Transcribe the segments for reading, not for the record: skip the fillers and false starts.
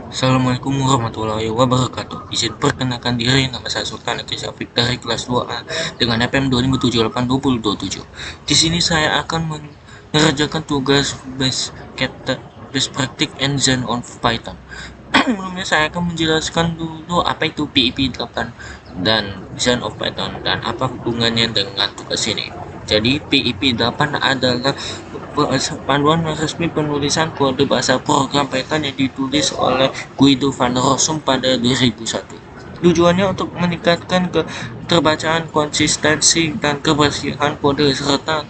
Assalamualaikum warahmatullahi wabarakatuh. Izin perkenalkan diri, nama saya Sultan Akil Syafiq dari kelas 2A dengan FM 20782027. Di sini saya akan mengerjakan tugas best practice and Zen on Python. Sebelumnya saya akan menjelaskan dulu apa itu PIP 8 dan Zen of Python dan apa hubungannya dengan tugas ini. Jadi PIP 8 adalah panduan resmi penulisan kode bahasa program Python yang ditulis oleh Guido van Rossum pada 2001. Tujuannya untuk meningkatkan keterbacaan, konsistensi, dan kebersihan kode serta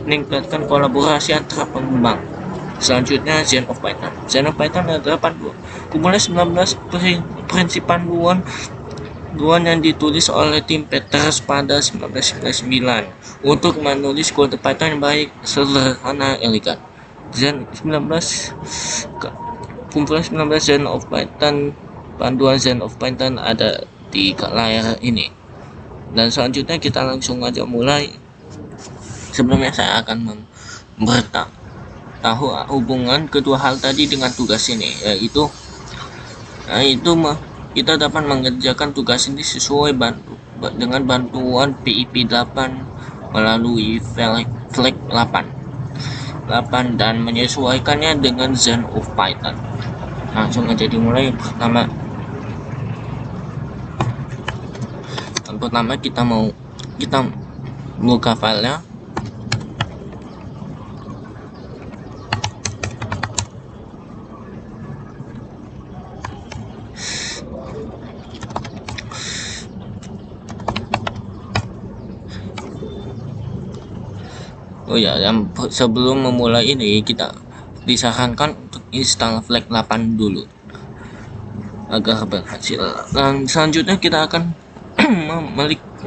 meningkatkan kolaborasi antara pengembang. Selanjutnya, Zen of Python. Zen of Python adalah panduan kumpulan 19 prinsip panduan yang ditulis oleh tim Peters pada 1999 untuk menulis kode Python yang baik, sederhana, elegan. Zen 19 kumpulan 19 Zen of Python, panduan Zen of Python ada di layar ini. Dan selanjutnya kita langsung aja mulai. Sebelumnya saya akan memberitahu hubungan kedua hal tadi dengan tugas ini, yaitu kita dapat mengerjakan tugas ini sesuai dengan bantuan PIP 8 melalui flag 8 dan menyesuaikannya dengan Zen of Python. Langsung aja dimulai. Pertama kita buka filenya. Oh ya, sebelum memulai ini kita disarankan untuk install flag 8 dulu agar berhasil. Dan selanjutnya kita akan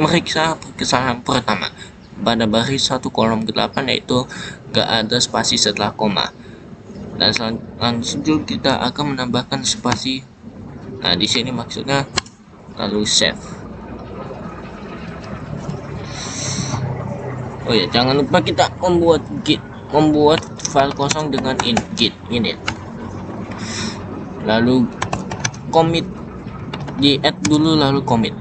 meriksa kesalahan pertama pada baris 1 kolom ke-8, yaitu gak ada spasi setelah koma. Dan langsung kita akan menambahkan spasi. Nah, di sini maksudnya lalu save. Oh ya, jangan lupa kita membuat file kosong dengan git init. Lalu commit, di add dulu lalu commit.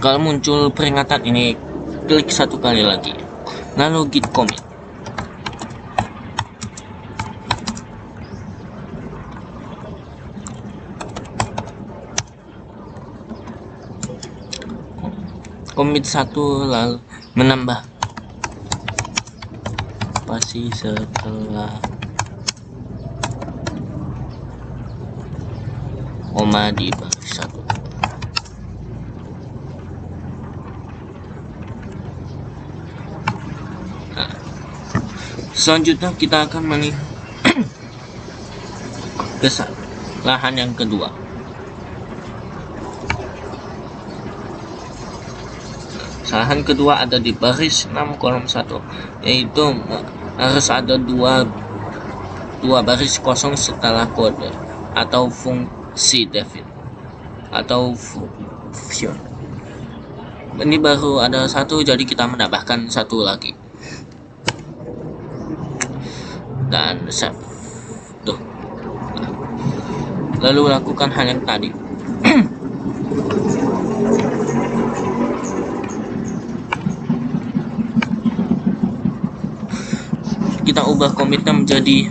Kalau muncul peringatan ini, klik 1 kali lagi, lalu git commit. Commit 1 lalu menambah spasi setelah koma di baris 1. Nah, selanjutnya kita akan kesalahan yang kedua. Kesalahan kedua ada di baris 6 kolom 1, yaitu harus ada dua baris kosong setelah kode atau fungsi David atau function. Ini baru ada 1, jadi kita menambahkan 1 lagi dan save. Tuh. Lalu lakukan hal yang tadi. Kita ubah komitnya menjadi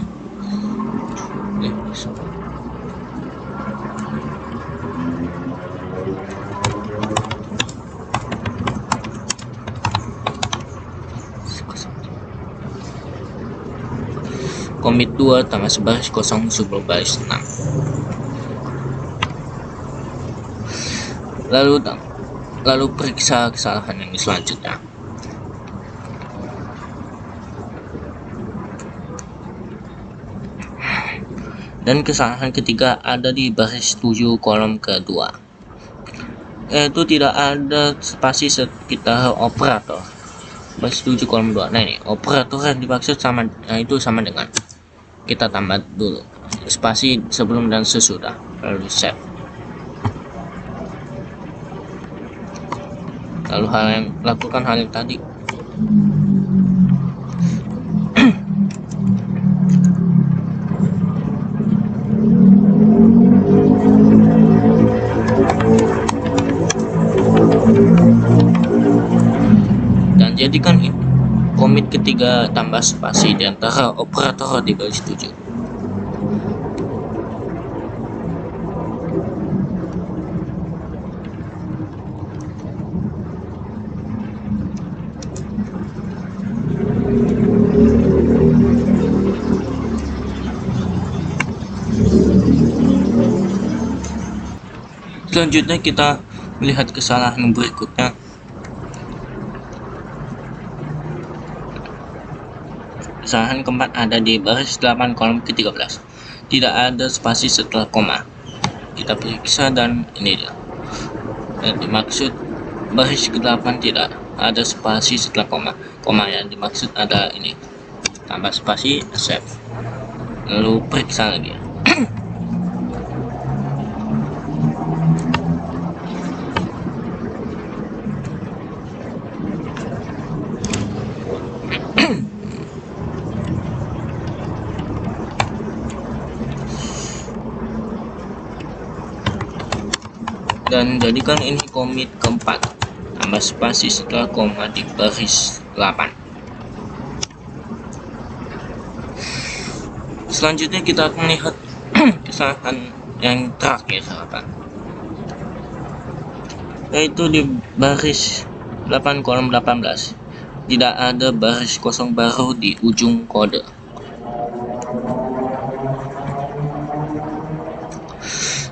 commit 2 tambah sebaris kosong sebelum baris 6. Lalu periksa kesalahan yang selanjutnya. Dan kesalahan ketiga ada di baris 7 kolom kedua, yaitu tidak ada spasi sekitar operator. Baris 7 kolom 2. Nah, ini operator yang dimaksud sama dengan, kita tambah dulu spasi sebelum dan sesudah, lalu save. lalu lakukan hal yang tadi. Dan jadikan komit ketiga tambah spasi di antara operator di baris 7. Selanjutnya kita melihat kesalahan berikutnya. Kesalahan keempat ada di baris 8 kolom ke-13. Tidak ada spasi setelah koma. Kita periksa dan ini dia. Dan dimaksud baris ke-8 tidak ada spasi setelah koma. Koma yang dimaksud ada ini. Tambah spasi, save. Lalu periksa lagi. Dan jadikan ini komit keempat, tambah spasi setelah koma di baris 8. Selanjutnya kita akan melihat kesalahan yang terakhir, sahabat, yaitu di baris 8 kolom 18. Tidak ada baris kosong baru di ujung kode.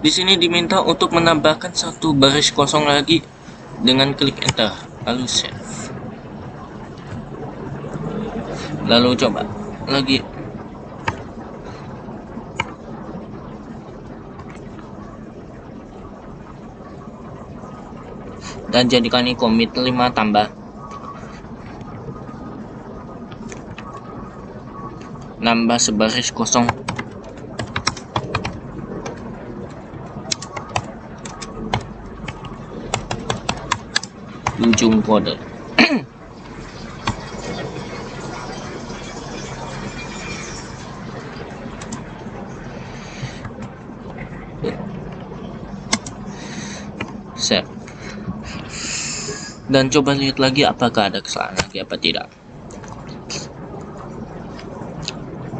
Di sini diminta untuk menambahkan satu baris kosong lagi dengan klik enter, lalu save. Lalu coba lagi. Dan jadikan ini komit 5 tambah nambah sebaris kosong ujung kode. Save. Dan coba lihat lagi apakah ada kesalahan lagi apa tidak.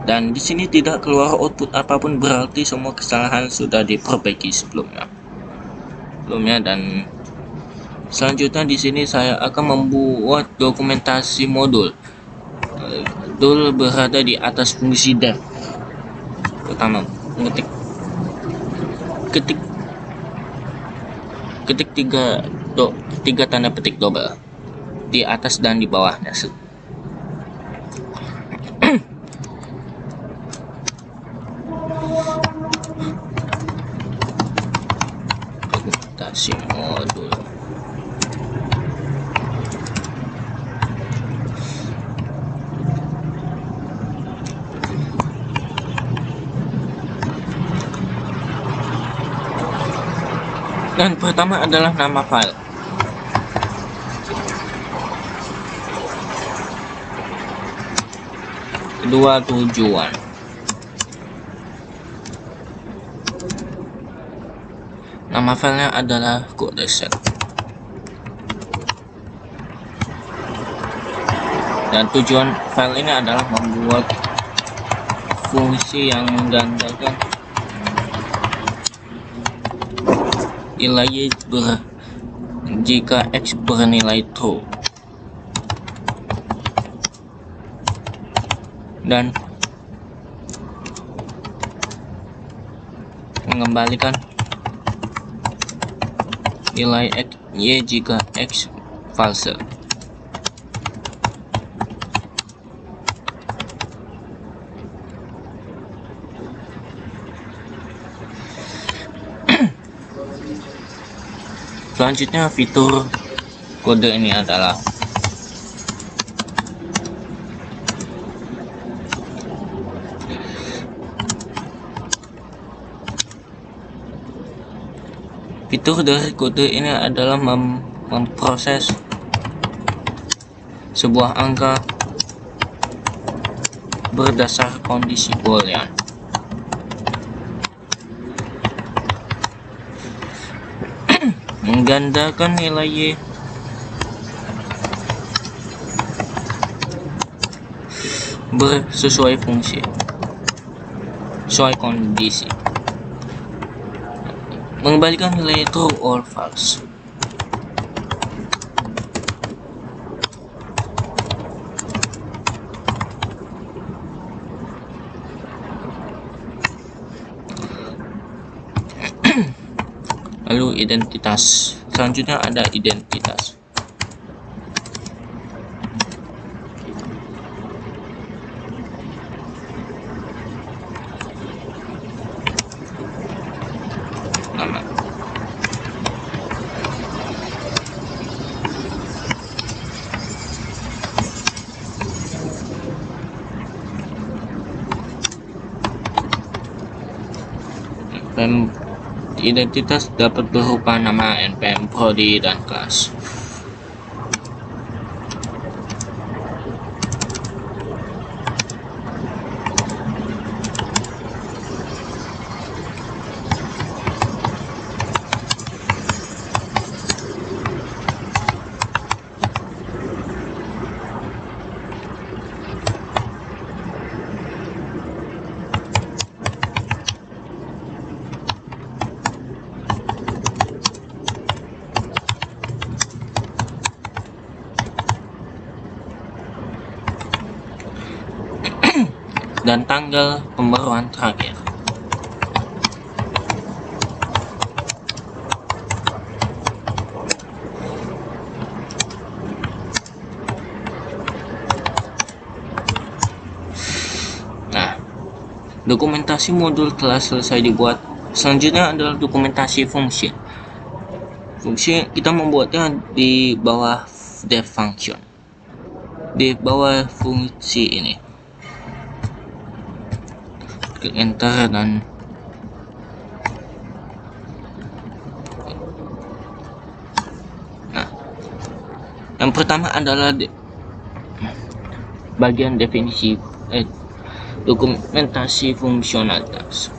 Dan di sini tidak keluar output apapun, berarti semua kesalahan sudah diperbaiki sebelumnya. Dan selanjutnya di sini saya akan membuat dokumentasi modul. Modul berada di atas fungsi def. Pertama, ketik tiga tanda petik double di atas dan di bawahnya. Dokumentasi modul. Dan pertama adalah nama file. Kedua, tujuan. Nama filenya adalah kode set. Dan tujuan file ini adalah membuat fungsi yang menggandakan nilai jika X bernilai true, dan mengembalikan nilai Y jika X false. Selanjutnya fitur kode ini adalah fitur dari kode ini adalah memproses sebuah angka berdasar kondisi boolean. Menggandakan nilai Y sesuai fungsi, sesuai kondisi. Mengembalikan nilai true or false. Lalu identitas. Selanjutnya ada identitas. Nama. Identitas dapat berupa nama, npm, prodi, dan kelas. Dan tanggal pembaruan terakhir. Nah, dokumentasi modul telah selesai dibuat. Selanjutnya adalah dokumentasi fungsi. Fungsi kita membuatnya di bawah def function, di bawah fungsi ini. Klik enter dan yang pertama adalah bagian definisi dokumentasi fungsionalitas.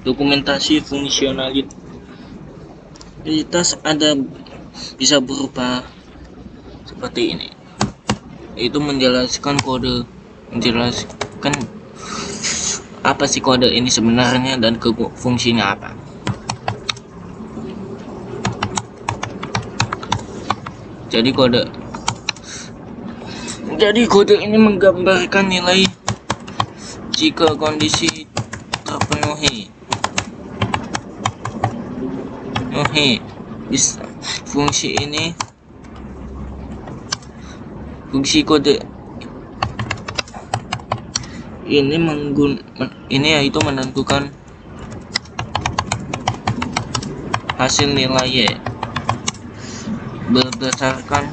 Dokumentasi fungsionalitas bisa berupa seperti ini, yaitu menjelaskan apa sih kode ini sebenarnya dan fungsinya apa. Jadi kode ini menggambarkan nilai jika kondisi terpenuhi. Bisa fungsi kode ini yaitu menentukan hasil nilai Y berdasarkan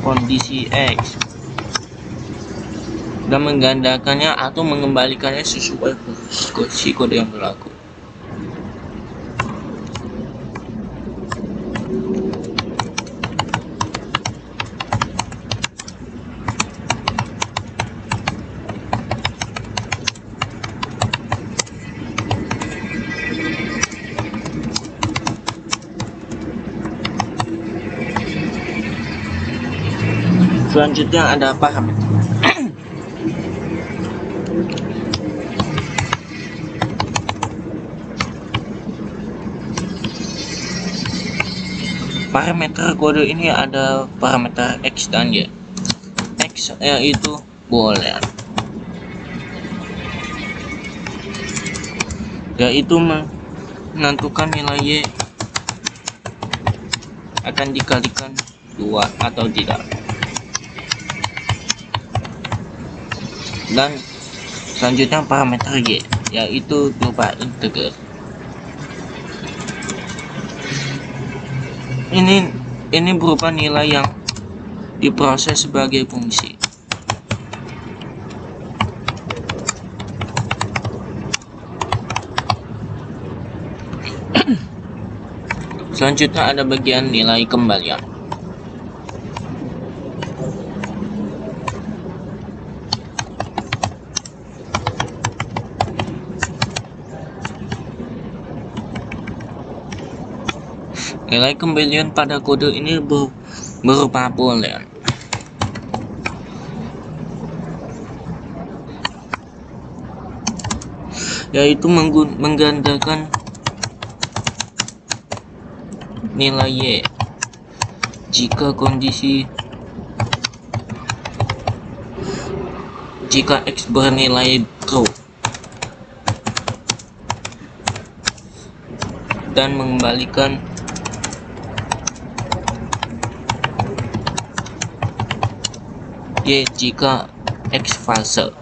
kondisi X dan menggandakannya atau mengembalikannya sesuai fungsi kode yang berlaku. Selanjutnya ada parameter. Parameter kode ini ada parameter X dan Y. X yaitu boolean, yaitu menentukan nilai Y akan dikalikan 2 atau tidak. Dan selanjutnya parameter Y yaitu berupa integer. Ini berupa nilai yang diproses sebagai fungsi. Selanjutnya ada bagian nilai kembalian. Nilai kembalian pada kode ini berupa boolean, yaitu menggandakan nilai Y jika X bernilai true dan mengembalikan Y jika X false.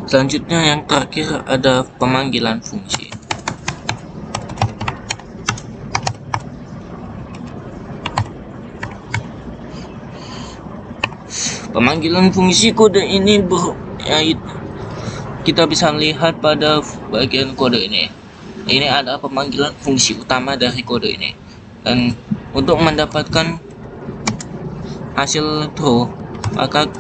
Selanjutnya yang terakhir ada pemanggilan fungsi. Pemanggilan fungsi kode ini kita bisa lihat pada bagian kode ini. Ini adalah pemanggilan fungsi utama dari kode ini. Dan untuk mendapatkan hasil true, maka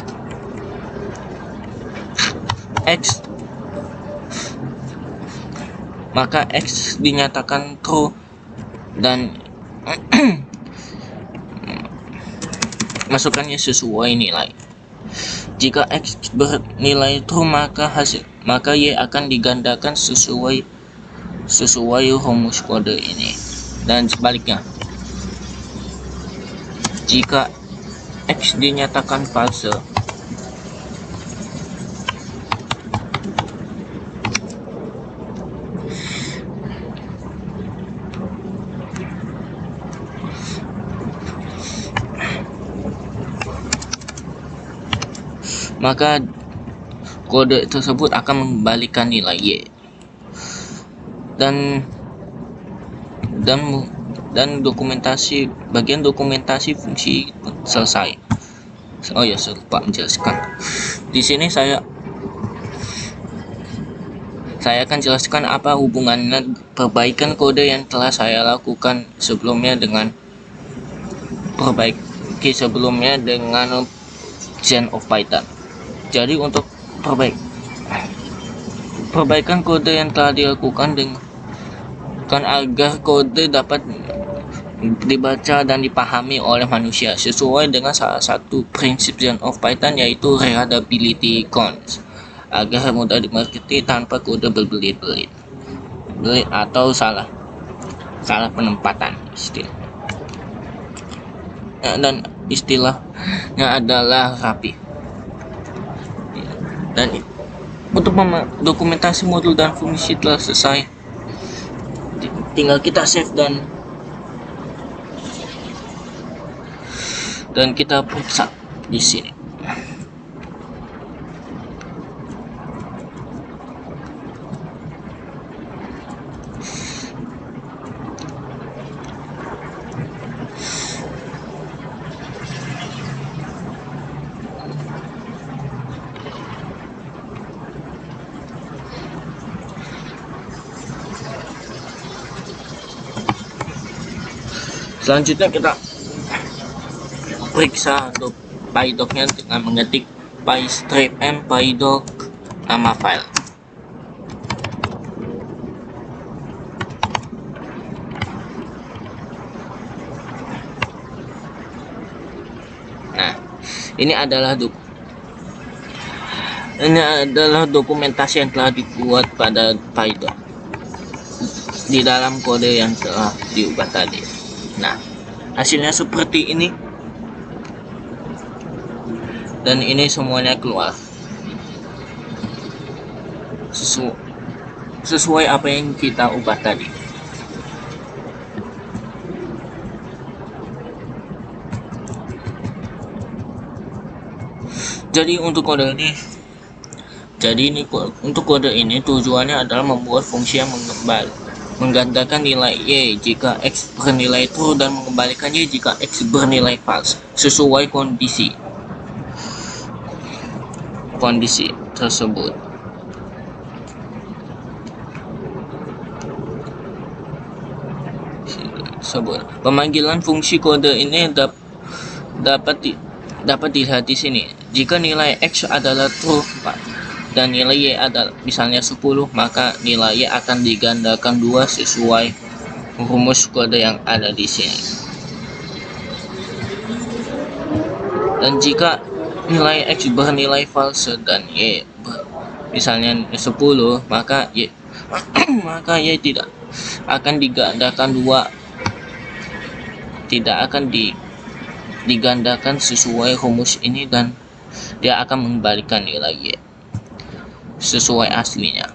X dinyatakan true dan masukkannya sesuai nilai. Jika X bernilai true, maka Y akan digandakan sesuai rumus kode ini, dan sebaliknya. Jika X dinyatakan false, maka kode tersebut akan mengembalikan nilai Y. Dan bagian dokumentasi fungsi selesai. Oh ya, saya lupa menjelaskan. Di sini saya akan jelaskan apa hubungannya perbaikan kode yang telah saya lakukan sebelumnya dengan Gen of Python. Jadi untuk perbaikan kode yang telah dilakukan agar kode dapat dibaca dan dipahami oleh manusia sesuai dengan salah satu prinsip Gen of Python, yaitu readability counts, agar mudah dimengerti tanpa kode berbelit-belit atau salah penempatan istilah. Dan istilahnya adalah rapi. Dan untuk dokumentasi modul dan fungsi telah selesai. Tinggal kita save dan kita periksa di sini. Selanjutnya kita periksa PyDoc-nya dengan mengetik pystrip m pydoc nama file. Nah, ini adalah dokumentasi yang telah dibuat pada Python di dalam kode yang telah diubah tadi. Nah, hasilnya seperti ini, dan ini semuanya keluar sesuai apa yang kita ubah tadi. Jadi untuk kode ini tujuannya adalah membuat fungsi yang menggandakan nilai y jika x bernilai true dan mengembalikan y jika x bernilai false sesuai kondisi tersebut. Pemanggilan fungsi kode ini dapat dilihat di sini. Jika nilai x adalah true dan nilai y adalah misalnya 10, maka nilai y akan digandakan 2 sesuai rumus kode yang ada di sini. Dan jika nilai x bernilai false dan y misalnya 10, maka y tidak akan digandakan 2, tidak akan digandakan sesuai rumus ini, dan dia akan mengembalikan nilai y sesuai aslinya.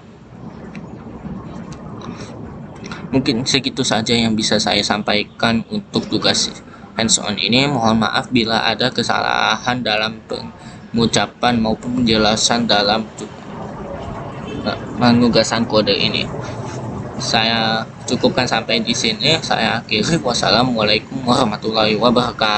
Mungkin segitu saja yang bisa saya sampaikan untuk tugas hands-on ini. Mohon maaf bila ada kesalahan dalam pengucapan maupun penjelasan dalam penugasan kode ini. Saya cukupkan sampai di sini. Saya akhiri. Wassalamualaikum warahmatullahi wabarakatuh.